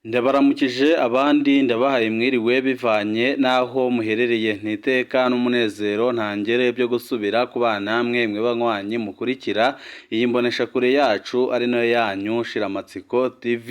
Ndabaramukije abandi ndabahaye mwiriwe bivanye n'aho muherereye ntiteka n'umunezero ntangere byo gusubira kubana namwe banywanyi mukurikira iyi mboneshakure yacu ari nayo yanyu Shiramatsiko TV.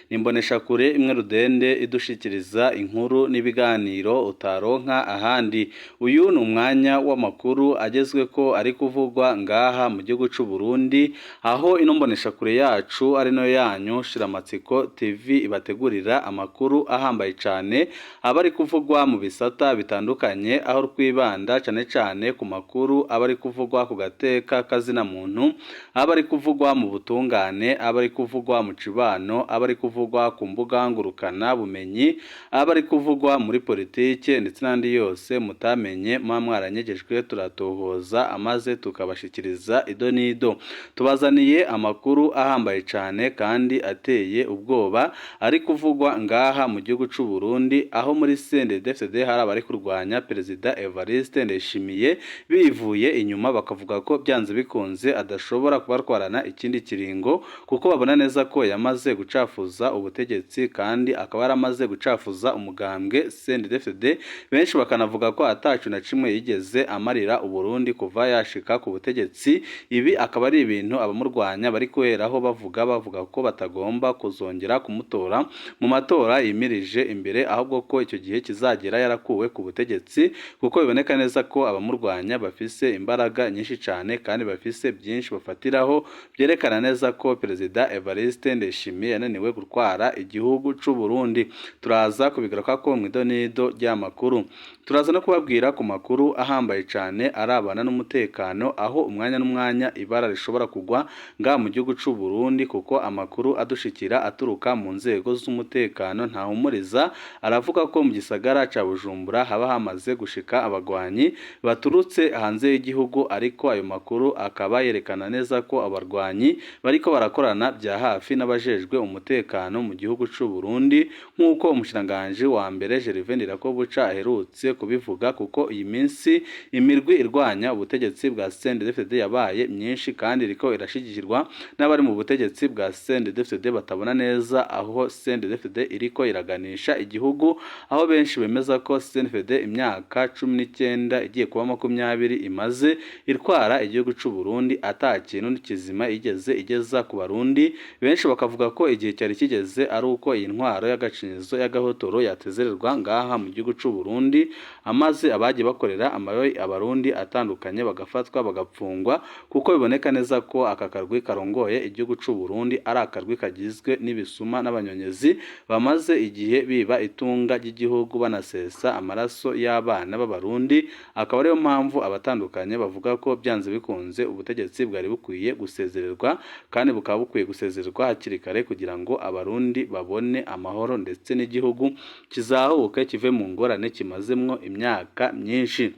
Ni imboneshakure imwe rudende idushikiriza inkuru n'ibiganiro utaronka ahandi. Uyu ni umwanya w'amakuru agezweko ari kuvugwa ngaha mu gihugu c'u Burundi, aho ino mboneshakure yacu ari nayo yanyu Shiramatsiko TV ibategura amakuru ahambaye cyane aba ari kuvugwa mu bisata bitandukanye, aho twibanda cyane cyane ku makuru aba ari kuvugwa ku gateka kazina muntu, aba ari kuvugwa mu butungane, aba ari kuvugwa mu cibano, aba ari kuvugwa ku mbuga ngurukana bumenyi, aba ari kuvugwa muri politike ndetse n'andi yose mutamenye muba mwaranyegejwe turatohoza amaze tukabashikiriza ido n'ido. Tubazaniye amakuru ahambaye cyane kandi ateye ubwoba ari kuvugwa ngaha mu gihugu c'u Burundi, aho muri CNDD-FDD hari abari kurwanya Perezida Evariste Ndayishimiye bivuye inyuma bakavuga ko byanze bikunze adashobora kubatwarana ikindi kiringo, kuko babona neza ko yamaze gucafuza ubutegetsi kandi akaba yaramaze gucafuza umugambwe CNDD-FDD. Benshi bakanavuga ko atacu na kimwe yigeze amarira Uburundi kuva yashika ku butegetsi. Ibi akaba ari ibintu abamurwanya bari kweraho bavuga ko batagomba kuzongera kumutora mu matora yimirije imbere, ahubwo ko icyo gihe kizagera yarakuwe ku butegetsi, kuko biboneka neza ko abamurwanya bafise imbaraga nyinshi cyane kandi bafise byinshi bafatiraho byerekana neza ko Perezida Evariste Ndayishimiye yananiwe gutwara igihugu c'u Burundi. Turaza kubigaruka ko mu idonido ry'amakuru, turaza no kubabwira ku makuru ahambaye cyane arabana n'umutekano, aho umwanya n'umwanya ibara rishobora kugwa nga mu gihugu c'u Burundi, kuko amakuru adushikira aturuka mu nzego z'umutekano ntahumuriza. Aravuga ko mu gisagara ca Bujumbura haba hamaze gushika abagwanyi baturutse hanze y'igihugu, ariko ayo makuru akaba yerekana neza ko abarwanyi bariko barakorana bya hafi n'abajejwe umutekano mu gihugu c'u Burundi, nk'uko umushikiranganji wa mbere Gervais Ndirakobuca aherutse kubivuga, kuko iyi minsi imirwi irwanya ubutegetsi bwa CNDD-FDD yabaye myinshi kandi iriko irashigikirwa n'abari mu butegetsi bwa CNDD-FDD batabona neza aho CNDD-FDD iriko iraganisha igihugu, aho benshi bemeza ko CNDD-FDD imyaka 19 igiye kuba 20 imaze itwara igihugu c'u Burundi ata kintu kizima igeze igeza ku Barundi. Benshi bakavuga ko igihe cyari kigeze ari uko iyi ntwaro y'agacinyizo y'agahotoro yatezererwa ngaha mu gihugu c'u Burundi, amaze abagiye bakorera amabi Abarundi atandukanye bagafatwa bagapfungwa, kuko biboneka neza ko aka karwi karongoye igihugu c'u Burundi ari akarwi kagizwe n'ibisuma n'abanyonyezi bamaze igihe biba itunga ry'igihugu banasesa amaraso y'abana b'Abarundi. Akaba ariyo mpamvu abatandukanye bavuga ko byanze bikunze ubutegetsi bwari bukwiye gusezererwa, kandi bukaba bukwiye gusezererwa hakiri kare kugira ngo Abarundi babone amahoro ndetse n'igihugu kizahuke kive mu ngorane kimazemwo imyaka myinshi.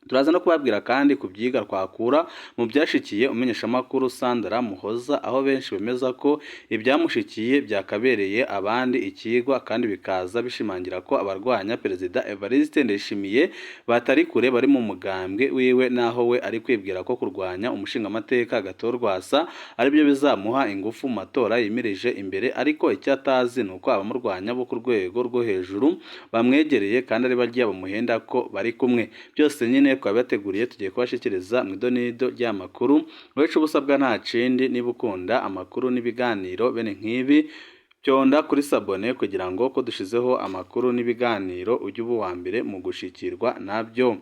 Turaza no kubabwira kandi kubyiga twakura mu byashikiye umenyeshamakuru Sandra Muhoza, aho benshi bemeza ko ibyamushikiye byakabereye abandi ikigwa, kandi bikaza bishimangira ko abarwanya Perezida Evariste Ndayishimiye batari kure bari mu mugambwe wiwe, naho we ari kwibwira ko kurwanya umushingamateka Gatorwasa aribyo bizamuha ingufu mu matora yimirije imbere, ariko icyo atazi ni uko abamurwanya bo ku rwego rwo hejuru bamwegereye kandi ari barya bamuhenda ko bari kumwe. Byose nyine twabateguriye tugiye kubashikiriza mu idonido ry'amakuru. Wecu ubusabwa nta kindi, niba ukunda amakuru n'ibiganiro bene nk'ibi byonda kuri sabone kugira ngo ko dushizeho amakuru n'ibiganiro ujye uba uwa mbere mu gushikirwa nabyo.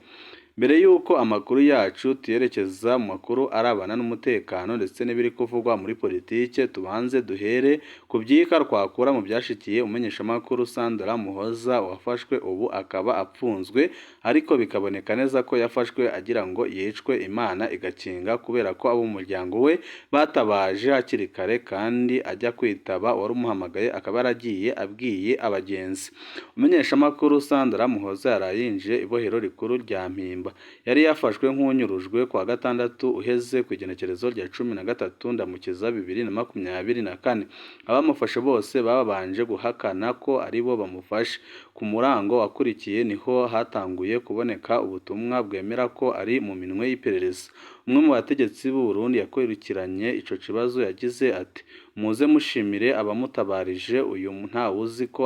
Mbere yuko amakuru yacu tuyerekeza mu makuru arabana n'umutekano ndetse n'ibiri kuvugwa muri politike, tubanze duhere ku byika twakura mu byashikiye umenyeshamakuru Sandra Muhoza wafashwe ubu akaba apfunzwe, ariko bikaboneka neza ko yafashwe agira ngo yicwe Imana igakinga, kubera ko abo mu muryango we batabaje hakiri kare kandi ajya kwitaba wari umuhamagaye akaba yaragiye abwiye abagenzi. Umenyeshamakuru Sandra Muhoza yarayinjiye ibohero rikuru rya Mpimba. Yari yafashwe nk'unyurujwe kwa gatandatu uheze ku igenekerezo rya 13 Ndamukiza 2024. Abamufashe bose babanje guhakana ko aribo bamufashe. Ku murango wakurikiye niho hatanguye kuboneka ubutumwa bwemera ko ari mu minwe y'iperereza. umwe mu bategetsi b'u Burundi yakurikiranye ico kibazo yagize ati muze mushimire abamutabarije uyu ntawuzi ko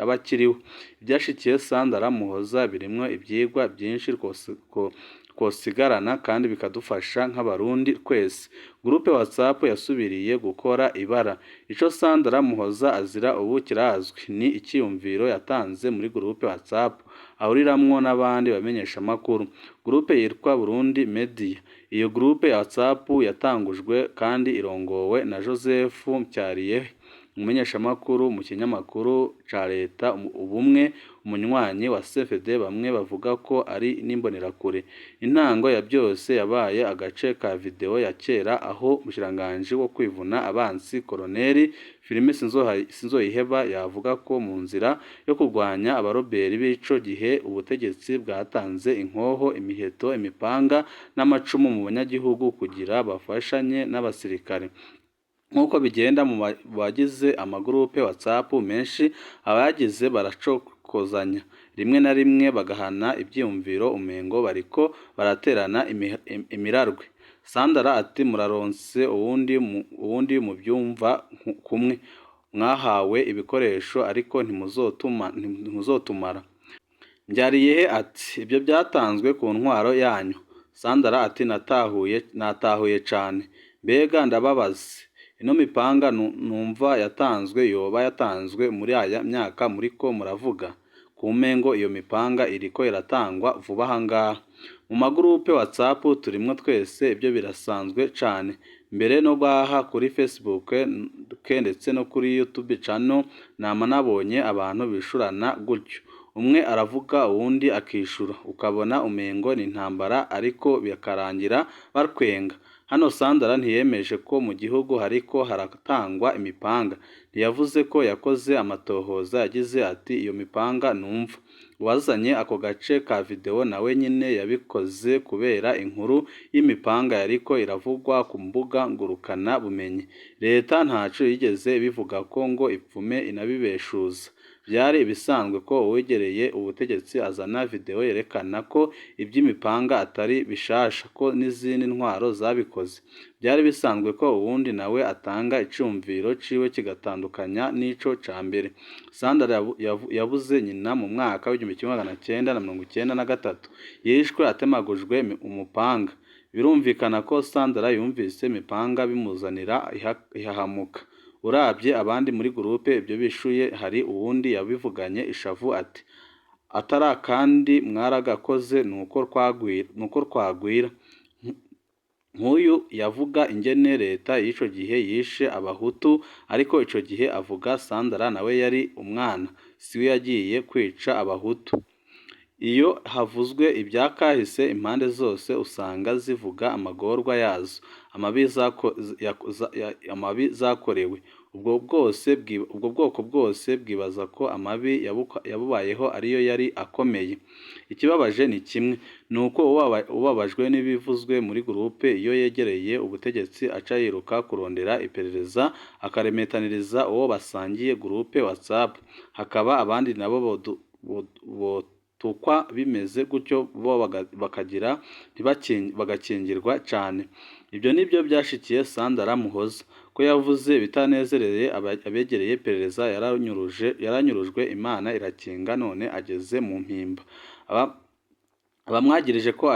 aba akiriho. Ibyashikiye Sandra Muhoza birimwo ivyigwa byinshi twosigarana kandi bikadufasha nk'abarundi twese. Groupe WhatsApp yasubiriye gukora ibara. Ico Sandra Muhoza azira ubu kirazwi, ni icyiyumviro yatanze muri groupe WhatsApp ahuriramwo n'abandi bamenyesha makuru. Groupe yitwa Burundi Media. Iyo groupe ya WhatsApp yatangujwe kandi irongowe na Joseph Mcyariye, umumenyeshamakuru mu kinyamakuru ca leta Ubumwe, umunywanyi wa CFD. Bamwe bavuga ko ari n'imbonerakure. Intango ya byose yabaye agace ka video ya kera aho umushikiranganji wo kwivuna abansi Koloneli Filime Sinzoyiheba yavuga ko mu nzira yo kurwanya abaroberi b'ico gihe ubutegetsi bwatanze inkoho, imiheto, imipanga n'amacumu mu banyagihugu kugira bafashanye n'abasirikare. Nk'uko bigenda mu bagize amagurupe WhatsApp menshi, abagize baracokozanya rimwe na rimwe bagahana ibyiyumviro umengo bariko baraterana imirarwe. Sandra ati muraronse uwundi mu byumva kumwe, mwahawe ibikoresho ariko ntimuzotumara. Mbyariyehe ati ibyo byatanzwe ku ntwaro yanyu. Sandra ati natahuye cane, mbega ndababaze. Ino mipanga numva yatanzwe yoba yatanzwe muri aya myaka muriko muravuga. Kumengo iyo mipanga iriko iratangwa vuba hangaha. Mu magurupe WhatsApp turimwo twese, ibyo birasanzwe cane. Mbere no baha kuri Facebook ndetse no kuri YouTube channel nama nabonye abantu bishurana gutyo. Umwe aravuga uwundi akishura, ukabona umengo ni intambara ariko bikarangira barkwenga. Hano Sandra ntiyemeje ko mu gihugu hariko haratangwa imipanga. Ntiyavuze ko yakoze amatohoza, yagize ati iyo mipanga numva. Wazanye ako gace ka video nawe nyine yabikoze kubera inkuru y'imipanga yariko iravugwa ku mbuga ngurukana bumenyi. Leta ntaco yigeze bivuga ko ngo ipfume inabibeshuza. Byari ibisanzwe ko uwegereye ubutegetsi azana video yerekana ko iby'imipanga atari bishasha, ko n'izindi ntwaro zabikoze. Byari bisanzwe ko uwundi nawe atanga icumviro ciwe kigatandukanya n'ico ca mbere. Sandra yabuze nyina mu mwaka w'1993, yishwe atemagujwe umupanga. Birumvikana ko Sandra yumvise imipanga bimuzanira ihahamuka. Urabye abandi muri groupe ibyo bishuye, hari uwundi yabivuganye ishavu ati atara kandi mwaragakoze nuko twagwira. Nk'uyu yavuga ingene leta y'ico gihe yishe abahutu, ariko ico gihe avuga Sandra nawe yari umwana, siwe yagiye kwica abahutu. Iyo havuzwe ibyakahise impande zose usanga zivuga amagorwa yazo, amabi zakorewe. Ubwo bwoko bwose bwibaza ko amabi yabubayeho ariyo yari akomeye. Ikibabaje ni kimwe, nuko ubabajwe n'ibivuzwe muri groupe iyo yegereye ubutegetsi aca yiruka kurondera iperereza akaremetaniriza uwo basangiye groupe WhatsApp. Hakaba abandi nabo tukwa bimeze gutyo bo bakagira bagakingirwa cane. Ibyo nibyo byashikiye Sandra Muhoza, ko yavuze bitanezereye abegereye iperereza. Yaranyurujwe, Imana irakinga, none ageze mu mpimba. Abamwagirije ko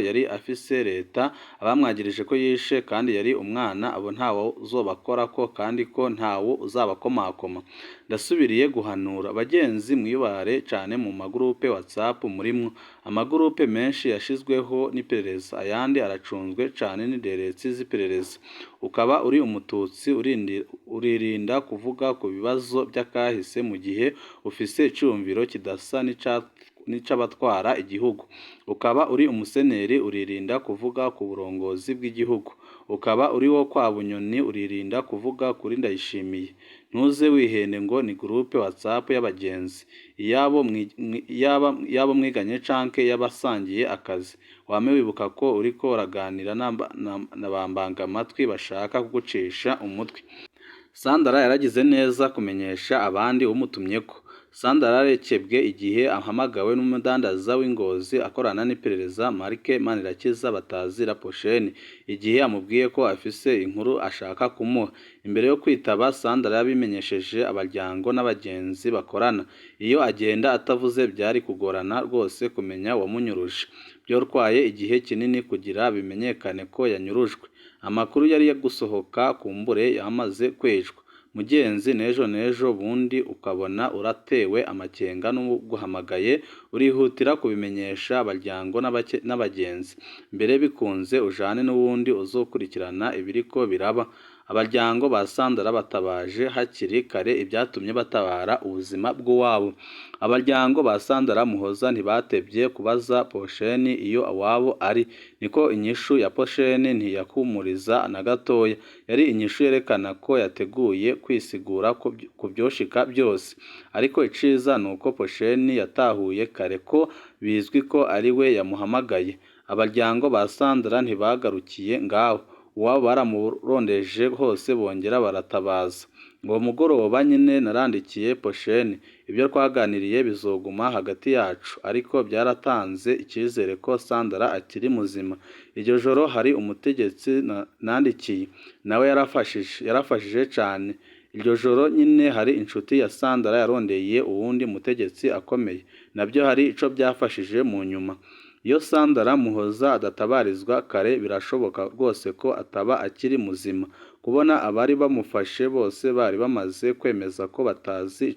yari afise leta, abamwagirije ko yishe kandi yari umwana, abo ntawo uzobakorako kandi ko ntawo uzabakomakoma. Ndasubiriye guhanura bagenzi mwibare cane mu magurupe WhatsApp murimwo. Amagurupe menshi yashizweho n'iperereza, ayandi aracunzwe cane n'inderetsi z'iperereza. Ukaba uri umututsi uririnda kuvuga ku bibazo by'akahise mu gihe ufise icumviro kidasa n'icabatwara igihugu. Ukaba uri umuseneri uririnda kuvuga ku burongozi bw'igihugu. Ukaba uri wo kwa Bunyoni uririnda kuvuga kuri Ndayishimiye. Ntuze wihende ngo ni groupe WhatsApp y'abagenzi, yabo mwiganye canke y'abasangiye akazi. Wame wibuka ko uriko uraganira n'abambanga amatwi bashaka kugucisha umutwe. Sandra yaragize neza kumenyesha abandi umutumyeko. Sandra arekebwe igihe ahamagawe n'umudandaza w'ingozi akorana n'iperereza Marc Manirakiza batazira Posheni igihe amubwiye ko afise inkuru ashaka kumuha. Imbere yo kwitaba, Sandra yabimenyesheje abaryango n'abagenzi bakorana. Iyo agenda atavuze byari kugorana rwose kumenya uwamunyuruje. Byorwaye igihe kinini kugira bimenyekane ko yanyurujwe. Amakuru yari gusohoka kumbure yamaze kwejwa. Mugenzi n'ejo bundi ukabona uratewe amakenga n'uguhamagaye urihutira kubimenyesha abaryango n'abagenzi. Mbere bikunze ujane n'ubundi uzokurikirana ibiriko biraba. Abaryango ba Sandra batabaje hakiri kare ibyatumye batabara ubuzima bw'uwabo. Abaryango ba Sandra Muhoza ntibatebye kubaza Posheni iyo awabo ari. Niko inyishu ya Posheni ntiyakumuriza na gatoya. Yari inyishu yerekana ko yateguye kwisigura ku byoshika byose. Ariko iciza nuko Posheni yatahuye kare ko bizwi ko ari we yamuhamagaye. Abaryango ba Sandra ntibagarukiye ngaho. Uwabo baramurondeje hose bongera baratabaza. Ngo mugoroba nyine narandikiye Posheni, ibyo twaganiriye bizoguma hagati yacu, ariko byaratanze icyizere ko Sandra akiri muzima. Iryo joro hari umutegetsi nandikiye, nawe yarafashije cyane. Iryo joro nyine hari inshuti ya Sandra yarondeye uwundi mutegetsi akomeye, nabyo hari ico byafashije mu nyuma. Iyo Sandra Muhoza adatabarizwa kare birashoboka rwose ko ataba akiri muzima. Kubona abari bamufashe bose bari bamaze kwemeza ko batazi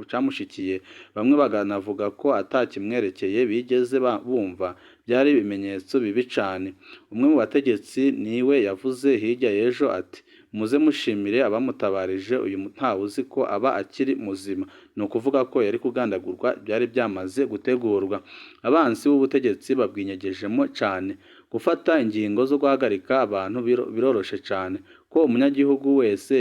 icamushikiye, bamwe baganavuga ko atakimwerekeye bigeze bumva, byari ibimenyetso bibi cyane. Umwe mu bategetsi niwe yavuze hirya y'ejo ati muze mushimire abamutabarije, uyu ntawe uzi ko aba akiri muzima. Ni ukuvuga ko yari kugandagurwa byari byamaze gutegurwa. Abansi b'ubutegetsi babwinyegejemo cyane. Gufata ingingo zo guhagarika abantu biroroshe cyane, ko umunyagihugu wese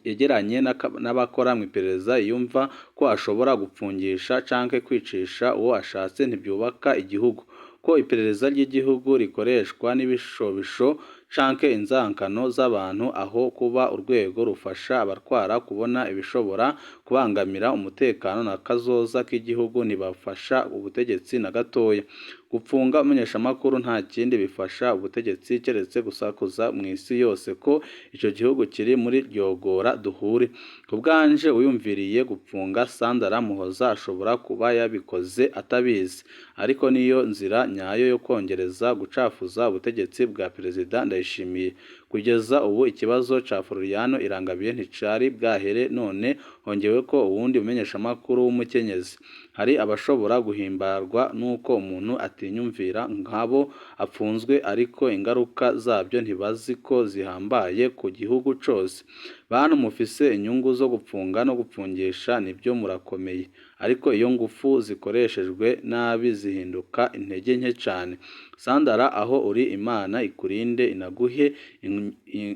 yegeranye n'abakora mu iperereza yumva ko ashobora gupfungisha canke kwicisha uwo ashatse ntibyubaka igihugu. Ko iperereza ry'igihugu rikoreshwa n'ibishobisho canke inzankano z'abantu aho kuba urwego rufasha abatwara kubona ibishobora kubangamira umutekano na kazoza k'igihugu ntibafasha ubutegetsi na gatoya. Gupfunga umumenyeshamakuru nta kindi bifasha ubutegetsi keretse gusakuza mu isi yose ko icyo gihugu kiri muri ryogora duhure. Ku bwanje uyumviriye gupfunga Sandra Muhoza ashobora kuba yabikoze atabizi, ariko niyo nzira nyayo yo kongereza gucafuza ubutegetsi bwa Perezida Ndayishimiye. Kugeza ubu ikibazo ca Floriano Irangabiye nticari bwahere, none hongewe ko uwundi mumenyeshamakuru w'umukenyezi. Hari abashobora guhimbarwa nuko umuntu atinyumvira nkabo apfunzwe, ariko ingaruka zabyo ntibazi ko zihambaye ku gihugu cose. Bantu mufise inyungu zo gupfunga no gupfungisha nibyo murakomeye, ariko iyo ngufu zikoreshejwe nabi zihinduka intege nke cyane. Sandra, aho uri Imana ikurinde inaguhe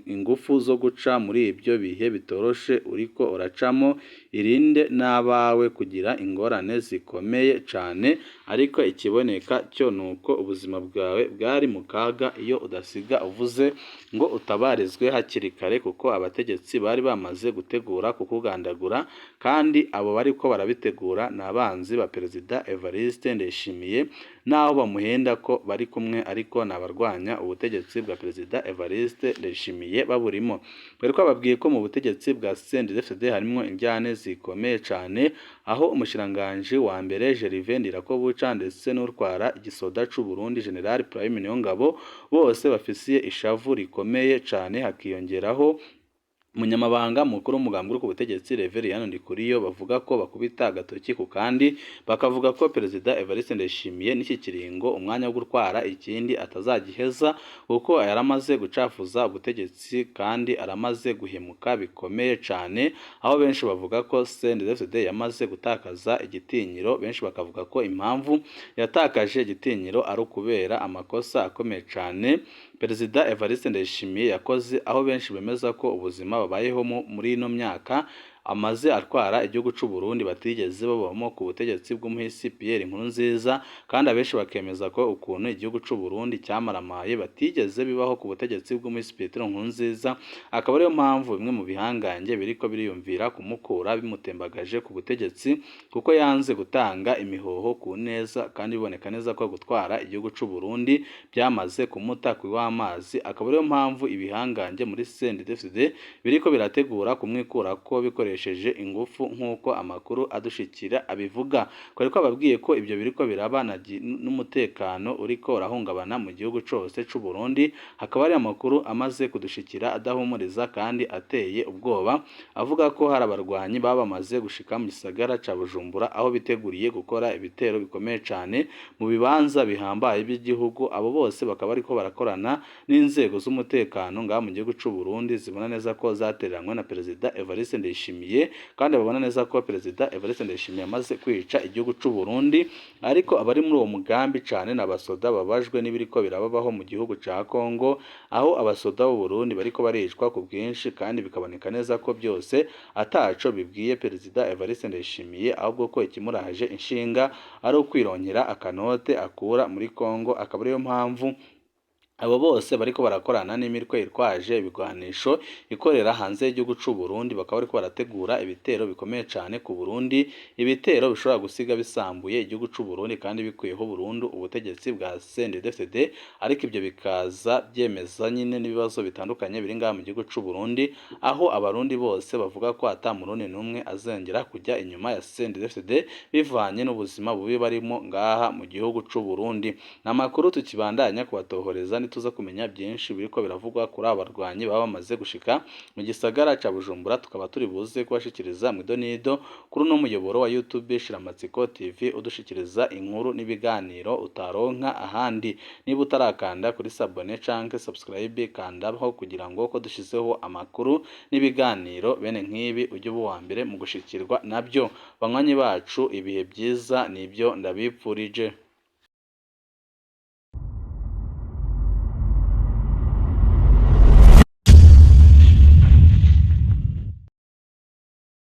ingufu zo guca muri ibyo bihe bitoroshe uriko uracamo, irinde n'abawe kugira ingorane zikomeye cyane, ariko ikiboneka cyo nuko ubuzima bwawe bwari mu kaga iyo udasiga uvuze ngo utabarizwe hakiri kare, kuko abategetsi bari bamaze gutegura kukugandagura, kandi abo bariko barabitegura ni abanzi ba Perezida Evariste Ndayishimiye, naho bamuhenda ko bari kumwe, ariko nabarwanya ubutegetsi bwa Perezida Evariste Ndayishimiye baburimo. Bari bababwiye ko mu butegetsi bwa CNDD-FDD harimo injyane zikomeye cyane, aho umushiranganje wa mbere Gervais Ndirakobuca ndetse n'urwara igisoda c'u Burundi General Prime Niyongabo bose bafisiye ishavu rikomeye cyane, hakiyongeraho umunyamabanga mukuru w'umugambi ku butegetsi Reverien Ndikuriyo, bavuga ko bakubita agatoki ku kandi, bakavuga ko Perezida Evariste Ndayishimiye n'iki kiringo umwanya wo gutwara ikindi atazagiheza, kuko yaramaze gucafuza ubutegetsi kandi aramaze guhemuka bikomeye cyane, aho benshi bavuga ko CNDD-FDD yamaze gutakaza igitinyiro. Benshi bakavuga ko impamvu yatakaje igitinyiro ari ukubera amakosa akomeye cyane Perezida Evariste Ndayishimiye yakoze, aho benshi bemeza ko ubuzima babayeho muri ino myaka amaze atwara igihugu c'u Burundi batigeze babamo ku butegetsi bw'umuhisi Pierre Nkurunziza, kandi abenshi bakemeza ko ukuntu igihugu c'u Burundi cyamaramaye batigeze bibaho ku butegetsi bw'umuhisi Petero Nkurunziza, akaba ariyo mpamvu bimwe mu bihangange biriko biriyumvira kumukura bimutembagaje ku butegetsi, kuko yanze gutanga imihoho ku neza, kandi biboneka neza ko gutwara igihugu c'u Burundi byamaze kumuta w'amazi. Akaba ariyo mpamvu ibihangange muri CNDD-FDD biriko birategura kumwikurako bikoresheje ingufu nk'uko amakuru adushikira abivuga. Twari twababwiye ko ibyo biriko biraba n'umutekano uriko urahungabana mu gihugu cose c'u Burundi. Hakaba hari amakuru amaze kudushikira adahumuriza kandi ateye ubwoba, avuga ko hari abarwanyi bamaze gushika mu gisagara ca Bujumbura, aho biteguriye gukora ibitero bikomeye cane mu bibanza bihambaye by'igihugu. Abo bose bakaba ariko barakorana n'inzego z'umutekano ngaha mu gihugu c'u Burundi, zibona neza ko zatereranywe na Perezida Evariste Ndayishimiye, kandi babona neza ko Perezida Evariste Ndayishimiye amaze kwica igihugu c'u Burundi. Ariko abari muri uwo mugambi cane n'abasoda babajwe n'ibiriko birababaho mu gihugu ca Kongo, aho abasoda b'u Burundi bariko baricwa ku bwinshi, kandi bikaboneka neza ko byose ataco bibwiye Perezida Evariste Ndayishimiye, ahubwo ko ikimuraje inshinga ari ukwironkera akanote akura muri Kongo. Akaba ariyo mpamvu abo bose bariko barakorana n'imirwe yitwaje ibigwanisho ikorera hanze y'igihugu c'u Burundi, bakaba bariko barategura ibitero bikomeye cane ku Burundi, ibitero bishobora gusiga bisambuye igihugu c'u Burundi kandi bikuyeho burundu ubutegetsi bwa CNDD-FDD. Ariko ibyo bikaza byemeza nyine n'ibibazo bitandukanye biri ngaha mu gihugu c'u Burundi, aho abarundi bose bavuga ko ata murundi n'umwe azengera kujya inyuma ya CNDD-FDD bivanye n'ubuzima bubi barimo ngaha mu gihugu c'u Burundi. N'amakuru tukibandanya kubatohoreza tuza kumenya byinshi biriko biravugwa kuri abarwanyi baba bamaze gushika mu gisagara ca Bujumbura, tukaba turi buze kubashikiriza mu idonido kuri no muyoboro wa YouTube Shiramatsiko TV, udushikiriza inkuru n'ibiganiro utaronka ahandi. Niba utarakanda kuri sabone canke subscribe, kandaho kugira ngo ko dushizeho amakuru n'ibiganiro bene nk'ibi ujye uba wa mbere mu gushikirwa nabyo. Banywanyi bacu, ibihe byiza nibyo ndabipfurije.